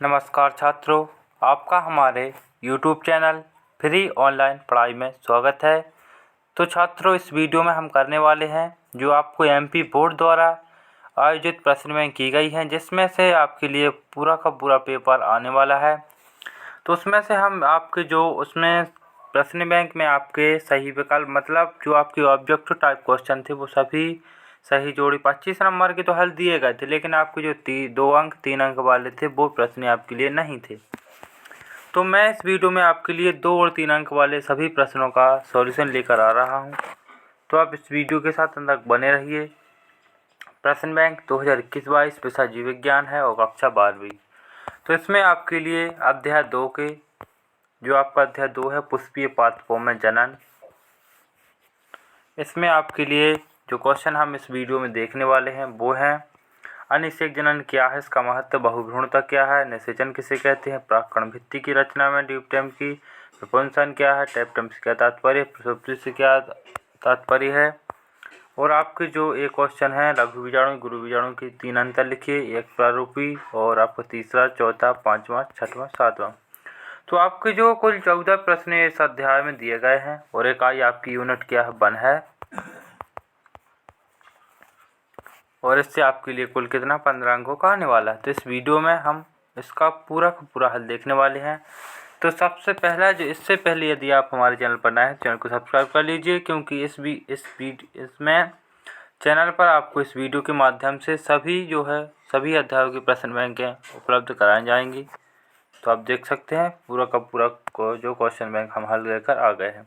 नमस्कार छात्रों, आपका हमारे YouTube चैनल फ्री ऑनलाइन पढ़ाई में स्वागत है। तो छात्रों, इस वीडियो में हम करने वाले हैं जो आपको MP बोर्ड द्वारा आयोजित प्रश्न बैंक की गई हैं, जिसमें से आपके लिए पूरा का पूरा पेपर आने वाला है। तो उसमें से हम आपके जो उसमें प्रश्न बैंक में आपके सही विकल्प मतलब जो आपके ऑब्जेक्टिव टाइप क्वेश्चन थे वो सभी सही जोड़ी 25 नंबर के तो हल दिए गए थे, लेकिन आपके जो 3 अंक वाले थे वो प्रश्न आपके लिए नहीं थे। तो मैं इस वीडियो में आपके लिए 2 और 3 अंक वाले सभी प्रश्नों का सॉल्यूशन लेकर आ रहा हूं। तो आप इस वीडियो के साथ अंदर बने रहिए। प्रश्न बैंक 2021-22 विषय जीव विज्ञान है और कक्षा 12वीं। तो इसमें आपके लिए अध्याय 2 के जो आपका अध्याय 2 है पुष्पीय पादपों में जनन, इसमें आपके लिए जो क्वेश्चन हम इस वीडियो में देखने वाले हैं वो हैं अनिषेक जनन क्या है, इसका महत्व, बहुभ्रूणता क्या है, निषेचन किसे कहते हैं, प्राक्कण भित्ति की रचना में ड्यूप्टेम की प्रपोंसन क्या है, टैप्टम से क्या तात्पर्य, प्रसुप्ति से क्या तात्पर्य है। और आपके जो एक क्वेश्चन है लघु बीजाणु गुरु बीजाणु की 3 अंतर लिखिए, एक प्रारूपी और आपको तीसरा, चौथा, 5वां, 6वां, 7वां। तो आपके जो कुल 14 प्रश्न इस अध्याय में दिए गए हैं और इकाई आपकी यूनिट क्या है, 1 है। और इससे आपके लिए कुल कितना 15 अंकों का आने वाला है। तो इस वीडियो में हम इसका पूरा का पूरा हल देखने वाले हैं। तो सबसे पहला जो इससे पहले यदि आप हमारे चैनल पर नए हैं चैनल को सब्सक्राइब कर लीजिए, क्योंकि इसमें चैनल पर आपको इस वीडियो के माध्यम से सभी अध्यायों की प्रश्न बैंकें उपलब्ध कराई जाएंगी। तो आप देख सकते हैं पूरा का पूरा जो क्वेश्चन बैंक हम हल लेकर आ गए हैं।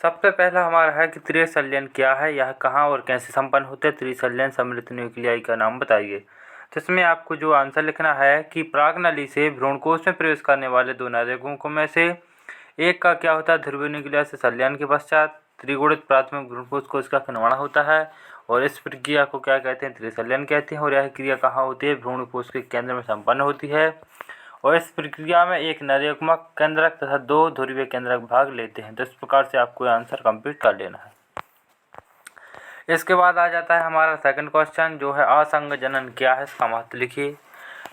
सबसे पहला हमारा है कि त्रिसंलयन क्या है, यह कहाँ और कैसे संपन्न होते हैं, त्रिसंलयन समृद्ध न्यूक्लियाई का नाम बताइए। तो इसमें आपको जो आंसर लिखना है कि प्रागनली से भ्रूणकोश में प्रवेश करने वाले 2 नाभिकों में से एक का क्या होता है, ध्रुवीय न्यूक्लियस से संलयन के पश्चात त्रिगुणित प्राथमिक भ्रूणकोश कोश का निर्माण होता है और इस प्रक्रिया को क्या कहते हैं, त्रिसंलयन कहते हैं। और यह क्रिया कहाँ होती है, भ्रूणकोश के केंद्र में संपन्न होती है और इस प्रक्रिया में एक नरयुग्मक केंद्रक तथा 2 ध्रुवीय केंद्रक भाग लेते हैं। तो इस प्रकार से आपको आंसर कंप्लीट कर लेना है। इसके बाद आ जाता है हमारा सेकंड क्वेश्चन जो है असंग जनन क्या है, इसका महत्व लिखिए।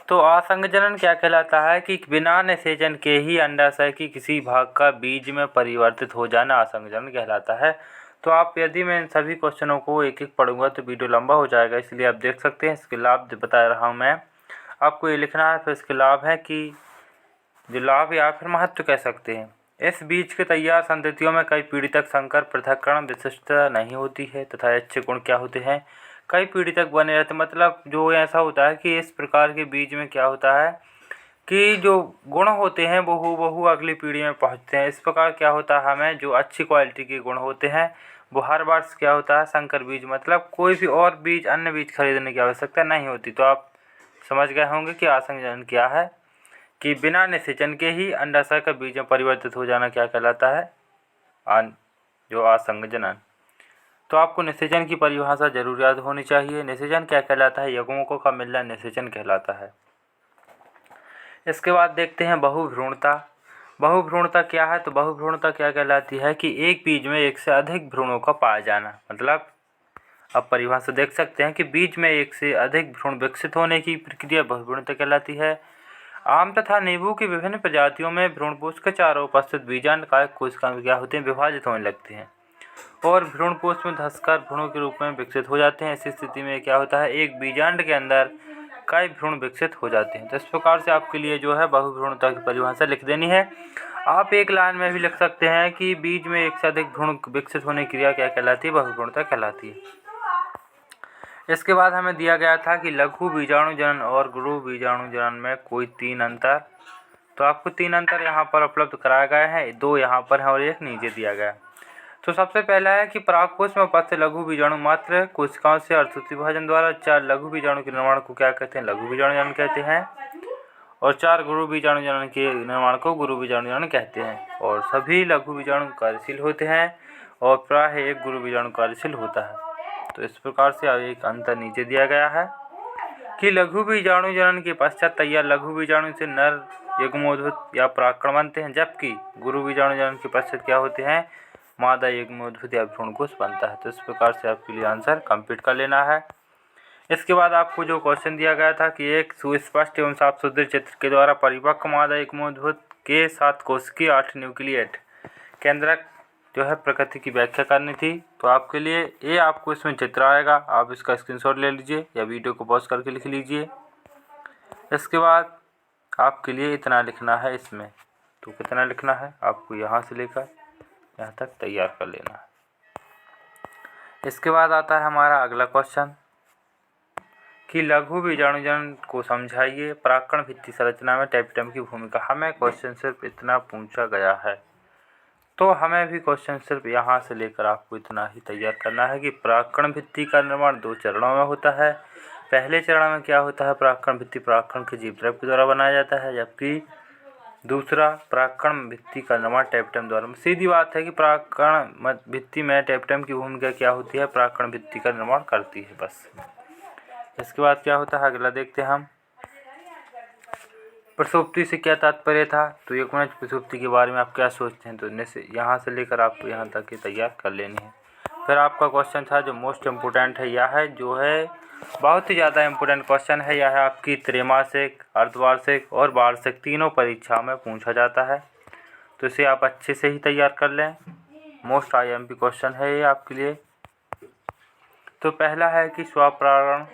तो असंग जनन क्या कहलाता है कि बिना निषेचन के ही अंडाशय की किसी भाग का बीज में परिवर्तित हो जाना असंग जनन कहलाता है। तो आप यदि मैं इन सभी क्वेश्चनों को एक एक पढ़ूंगा तो वीडियो लंबा हो जाएगा, इसलिए आप देख सकते हैं इसके लाभ बता रहा हूँ मैं आपको, ये लिखना है। फिर इसके लाभ है कि जो लाभ या फिर महत्व कह सकते हैं, इस बीज के तैयार संततियों में कई पीढ़ी तक संकर पृथक्करण विशिष्टता नहीं होती है तथा अच्छे गुण क्या होते हैं, कई पीढ़ी तक बने रहते। मतलब जो ऐसा होता है कि इस प्रकार के बीज में क्या होता है कि जो गुण होते हैं वो हूबहू अगली पीढ़ी में पहुंचते हैं। इस प्रकार क्या होता है, हमें जो अच्छी क्वालिटी के गुण होते हैं वो हर बार क्या होता है, संकर बीज मतलब कोई भी और बीज अन्य बीज खरीदने की आवश्यकता नहीं होती। तो आप समझ गए होंगे कि असंग जनन क्या है, कि बिना निषेचन के ही अंडाशय का बीज में परिवर्तित हो जाना क्या कहलाता है, जो असंग जनन। तो आपको निषेचन की परिभाषा जरूर याद होनी चाहिए। निषेचन क्या कहलाता है, यौगिकों का मिलना निषेचन कहलाता है। इसके बाद देखते हैं बहुभ्रूणता। बहुभ्रूणता क्या है, तो बहुभ्रूणता क्या कहलाती है कि एक बीज में एक से अधिक भ्रूणों का पाया जाना। मतलब अब परिभाषा देख सकते हैं कि बीज में एक से अधिक भ्रूण विकसित होने की प्रक्रिया बहुभ्रूणता कहलाती है। आम तथा नींबू की विभिन्न प्रजातियों में भ्रूणपोष के चारों उपस्थित बीजांडकाय कोशिकाएं क्या होते हैं, विभाजित होने लगते हैं और भ्रूणपोष में धंसकर भ्रूणों के रूप में विकसित हो जाते हैं। ऐसी स्थिति में क्या होता है, एक बीजांड के अंदर कई भ्रूण विकसित हो जाते हैं। तो इस प्रकार से आपके लिए जो है बहुभ्रूणता की परिभाषा लिख देनी है। आप एक लाइन में भी लिख सकते हैं कि बीज में एक से अधिक भ्रूण विकसित होने की क्रिया क्या कहलाती है, बहुभ्रूणता कहलाती है। इसके बाद हमें दिया गया था कि लघु बीजाणु जनन और गुरु बीजाणु जनन में कोई 3 अंतर। तो आपको 3 अंतर यहाँ पर उपलब्ध कराए गए हैं, 2 यहाँ पर है और 1 नीचे दिया गया। तो सबसे पहला है कि परागकोश में उपस्थित लघु बीजाणु मात्र कोशिकाओं से अर्धसूत्रीय विभाजन द्वारा 4 लघु बीजाणु के निर्माण को क्या कहते हैं, लघु बीजाणु जनन कहते हैं और 4 गुरु बीजाणु जनन के निर्माण को गुरु बीजाणु जनन कहते हैं। और सभी लघु बीजाणु कार्यशील होते हैं और प्रायः एक गुरु बीजाणु कार्यशील होता है। तो इस प्रकार से एक अंतर नीचे दिया गया है कि लघु बीजाणु जनन के पश्चात तैयार लघु बीजाणु से नर युग्मोद्भूत या परागकण बनते हैं, जबकि गुरु बीजाणु जनन के पश्चात क्या होते हैं, मादा युग्मोद्भूत या भ्रूणकोश बनता है। तो इस प्रकार से आपके लिए आंसर कंप्लीट कर लेना है। इसके बाद आपको जो क्वेश्चन दिया गया था कि एक सुस्पष्ट एवं साफ सुथरे चित्र के द्वारा परिपक्व मादा एकमोद्भूत के साथ कोशिकीय 8 न्यूक्लिएट केंद्रक जो है प्रकृति की व्याख्या करनी थी। तो आपके लिए ये आपको इसमें चित्र आएगा, आप इसका स्क्रीनशॉट ले लीजिए या वीडियो को पॉज करके लिख लीजिए। इसके बाद आपके लिए इतना लिखना है इसमें। तो कितना लिखना है आपको यहाँ से लेकर यहाँ तक तैयार कर लेना है। इसके बाद आता है हमारा अगला क्वेश्चन कि लघु बीजाणुजन को समझाइए, परागकण भित्ति संरचना में टेपिटम की भूमिका। हमें क्वेश्चन सिर्फ इतना पूछा गया है, तो हमें भी क्वेश्चन सिर्फ यहाँ से लेकर आपको इतना ही तैयार करना है कि परागकण भित्ति का निर्माण 2 चरणों में होता है। पहले चरण में क्या होता है, परागकण भित्ति परागकण के जीवद्रव्य के द्वारा बनाया जाता है, जबकि दूसरा परागकण भित्ति का निर्माण टेपिटम द्वारा। सीधी बात है कि परागकण भित्ति में टेपिटम की भूमिका क्या होती है, परागकण भित्ति का निर्माण करती है बस। इसके बाद क्या होता है अगला देखते हैं हम। प्रसुप्ति से क्या तात्पर्य था, तो युग्मज प्रसुप्ति के बारे में आप क्या सोचते हैं, तो यहाँ से लेकर आपको यहाँ तक ही तैयार कर लेनी है। फिर आपका क्वेश्चन था जो मोस्ट इम्पोर्टेंट है, यह है जो है बहुत ही ज़्यादा इम्पोर्टेंट क्वेश्चन है। यह है आपकी त्रैमासिक, अर्धवार्षिक और वार्षिक तीनों परीक्षा में पूछा जाता है, तो इसे आप अच्छे से ही तैयार कर लें। मोस्ट IMP क्वेश्चन है ये आपके लिए। तो पहला है कि स्वपरागण।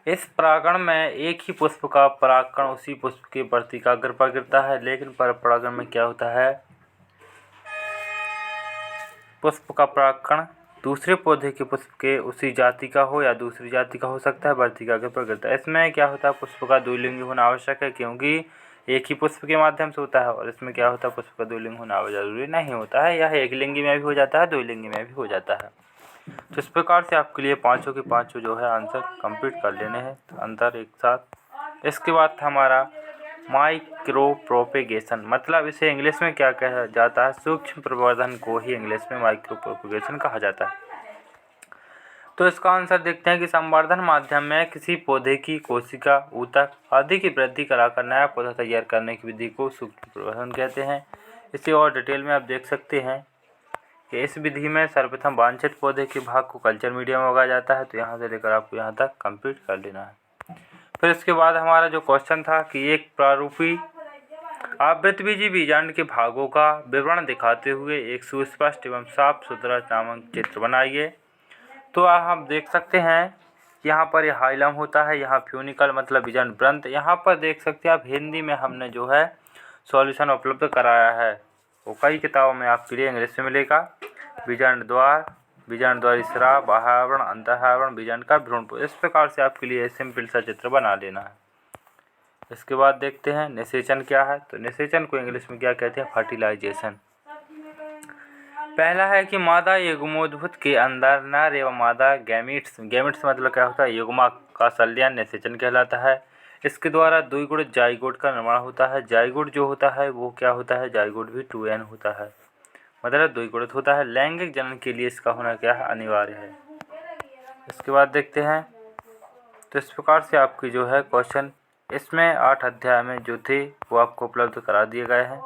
इस परागण में एक ही पुष्प का परागकण उसी पुष्प के वर्तिकाग्र पर गिरता है, लेकिन परपरागण में क्या होता है, पुष्प का परागकण दूसरे पौधे के पुष्प के उसी जाति का हो या दूसरी जाति का हो सकता है, वर्तिकाग्र पर गिरता है। इसमें क्या होता है, पुष्प का द्विलिंगी होना आवश्यक है, क्योंकि एक ही पुष्प के माध्यम से होता है। और इसमें क्या होता है, पुष्प का द्विलिंग होना जरूरी नहीं होता है, यह एक लिंगी में भी हो जाता है, द्विलिंगी में भी हो जाता है। तो इस प्रकार से आपके लिए पाँचों के पाँचों जो है आंसर कंप्लीट कर लेने हैं तो अंतर एक साथ। इसके बाद था हमारा माइक्रो प्रोपेगेशन, मतलब इसे इंग्लिश में क्या कहा जाता है, सूक्ष्म प्रवर्धन को ही इंग्लिश में माइक्रो प्रोपेगेशन कहा जाता है। तो इसका आंसर देखते हैं कि संवर्धन माध्यम में किसी पौधे की कोशिका, ऊतक आदि की वृद्धि कराकर नया पौधा तैयार करने की विधि को सूक्ष्म प्रवर्धन कहते हैं। इसे और डिटेल में आप देख सकते हैं कि इस विधि में सर्वप्रथम वांछित पौधे के भाग को कल्चर मीडिया में उगाया जाता है। तो यहाँ से लेकर आपको यहाँ तक कंप्लीट कर लेना है। फिर इसके बाद हमारा जो क्वेश्चन था कि एक प्रारूपी आवृतबीजी बीजांड के भागों का विवरण दिखाते हुए एक सुस्पष्ट एवं साफ सुथरा नामक चित्र बनाइए। तो आप देख सकते हैं यहाँ पर यह हाइलम होता है, यहाँ फ्यूनिकल मतलब बीजांड वृंत। यहाँ पर देख सकते हैं आप हिंदी में हमने जो है सॉल्यूशन उपलब्ध कराया है, वो कई किताबों में आपके लिए इंग्लिश में मिलेगा। बीजांड द्वार, बीजांड द्वार स्राव, बाह्यावरण, अंतःआवरण, बीजांड का भ्रूण। इस प्रकार से आपके लिए सिंपल सा चित्र बना लेना है। इसके बाद देखते हैं निषेचन क्या है। तो निषेचन को इंग्लिश में क्या कहते हैं, फर्टिलाइजेशन। पहला है कि मादा युग्मोद्भूत के अंदर नर एवं मादा गैमीट्स, गैमीट्स मतलब क्या होता है, युग्मा का संलयन निषेचन कहलाता है। इसके द्वारा द्विगुणित जाइगोट का निर्माण होता है। जाइगोट जो होता है वो क्या होता है, जाइगोट भी 2n होता है, मतलब द्विगुणित होता है। लैंगिक जनन के लिए इसका होना क्या है, अनिवार्य है। इसके बाद देखते हैं, तो इस प्रकार से आपकी जो है क्वेश्चन इसमें 8 अध्याय में जो थे वो आपको उपलब्ध करा दिए गए हैं।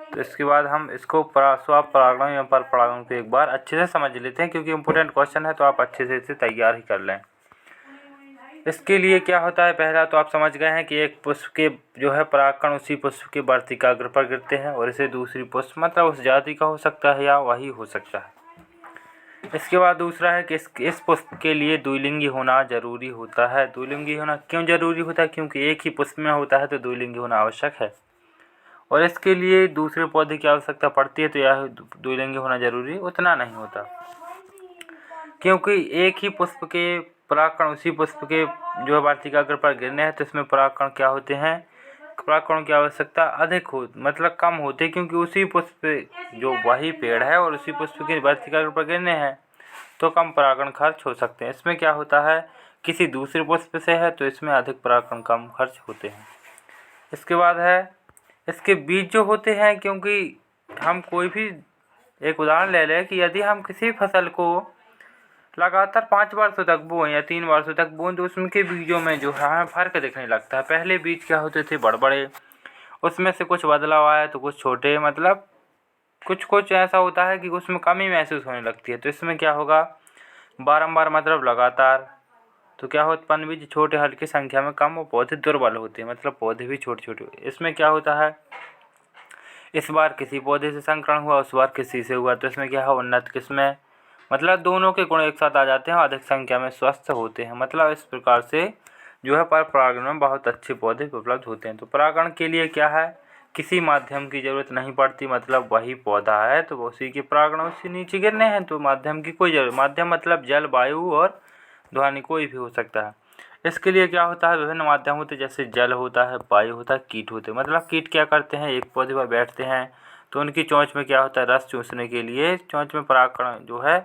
तो इसके बाद हम इसको स्वपरागण या परपरागण को एक बार अच्छे से समझ लेते हैं, क्योंकि इम्पोर्टेंट क्वेश्चन है तो आप अच्छे से इसे तैयार ही कर लें। इसके लिए क्या होता है, पहला तो आप समझ गए हैं कि एक पुष्प के जो है परागकण उसी पुष्प के वर्तिकाग्र पर गिरते हैं, और इसे दूसरी पुष्प मतलब उस जाति का हो सकता है या वही हो सकता है। इसके बाद दूसरा है कि इस पुष्प के लिए द्विलिंगी होना जरूरी होता है। द्विलिंगी होना क्यों जरूरी होता है, क्योंकि एक ही पुष्प में होता है तो द्विलिंगी होना आवश्यक है, और इसके लिए दूसरे पौधे की आवश्यकता पड़ती है, तो यह द्विलिंगी होना जरूरी उतना नहीं होता, क्योंकि एक ही पुष्प के परागकण उसी पुष्प के जो है वर्तिकाग्र पर गिरने हैं, तो इसमें परागकण क्या होते हैं, परागकणों की आवश्यकता अधिक हो मतलब कम होती है, क्योंकि उसी पुष्प जो वही पेड़ है और उसी पुष्प के वर्तिकाग्र पर गिरने हैं तो कम परागकण खर्च हो सकते हैं। इसमें क्या होता है, किसी दूसरे पुष्प से है तो इसमें अधिक परागकण कम खर्च होते हैं। इसके बाद है इसके बीज जो होते हैं, क्योंकि हम कोई भी एक उदाहरण ले लें कि यदि हम किसी फसल को लगातार 5 वर्षों तक बोएं या 3 वर्षों तक बोएं तो उसमें के बीजों में जो है हमें फ़र्क दिखने लगता है। पहले बीज क्या होते थे, बड़े, उसमें से कुछ बदलाव आया तो कुछ छोटे, मतलब कुछ ऐसा होता है कि उसमें कमी महसूस होने लगती है। तो इसमें क्या होगा बारंबार मतलब लगातार। तो क्या उत्पन्न बीज छोटे हल्की संख्या में कम और पौधे दुर्बल होते हैं, मतलब पौधे भी छोटे छोटे। इसमें क्या होता है, इस बार किसी पौधे से संकरण हुआ, उस बार किसी से हुआ, तो इसमें क्या है उन्नत किस्में, मतलब दोनों के गुण एक साथ आ जाते हैं और अधिक संख्या में स्वस्थ होते हैं। मतलब इस प्रकार से जो है पर परागण में बहुत अच्छे पौधे उपलब्ध होते हैं। तो परागण के लिए क्या है, किसी माध्यम की ज़रूरत नहीं पड़ती, मतलब वही पौधा है तो उसी के परागण उससे नीचे गिरने हैं, तो माध्यम की कोई जरूरत, माध्यम मतलब जल, वायु और ध्वनि कोई भी हो सकता है। इसके लिए क्या होता है, विभिन्न माध्यम होते हैं, जैसे जल होता है, वायु होता है, कीट होते हैं। मतलब कीट क्या करते हैं, एक पौधे पर बैठते हैं तो उनकी चोंच में क्या होता है, रस चूसने के लिए चोंच में परागकण जो है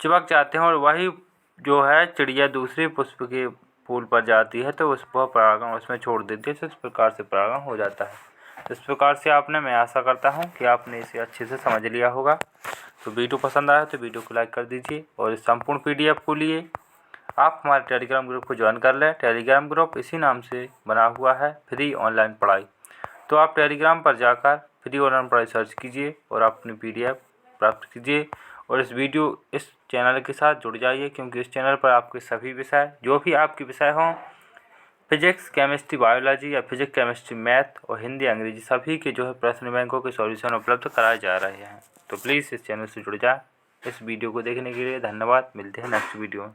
चिपक जाते हैं और वही जो है चिड़िया दूसरे पुष्प के फूल पर जाती है तो उस वह परागण उसमें छोड़ देती है, तो इस प्रकार से परागण हो जाता है। इस प्रकार से आपने, मैं आशा करता हूँ कि आपने इसे अच्छे से समझ लिया होगा। तो वीडियो पसंद आया तो वीडियो को लाइक कर दीजिए और इस संपूर्ण PDF को लिए आप हमारे टेलीग्राम ग्रुप को ज्वाइन कर लें। टेलीग्राम ग्रुप इसी नाम से बना हुआ है, फ्री ऑनलाइन पढ़ाई। तो आप टेलीग्राम पर जाकर फ्री ऑनलाइन पढ़ाई सर्च कीजिए और आप अपनी PDF प्राप्त कीजिए और इस चैनल के साथ जुड़ जाइए, क्योंकि इस चैनल पर आपके सभी विषय, जो भी आपके विषय हों, फिजिक्स, केमिस्ट्री, बायोलॉजी या फिजिक्स, केमिस्ट्री, मैथ और हिंदी, अंग्रेजी, सभी के जो है प्रश्न बैंकों के सॉल्यूशन उपलब्ध कराए जा रहे हैं। तो प्लीज़ इस चैनल से जुड़ जाए। इस वीडियो को देखने के लिए धन्यवाद। मिलते हैं नेक्स्ट वीडियो में।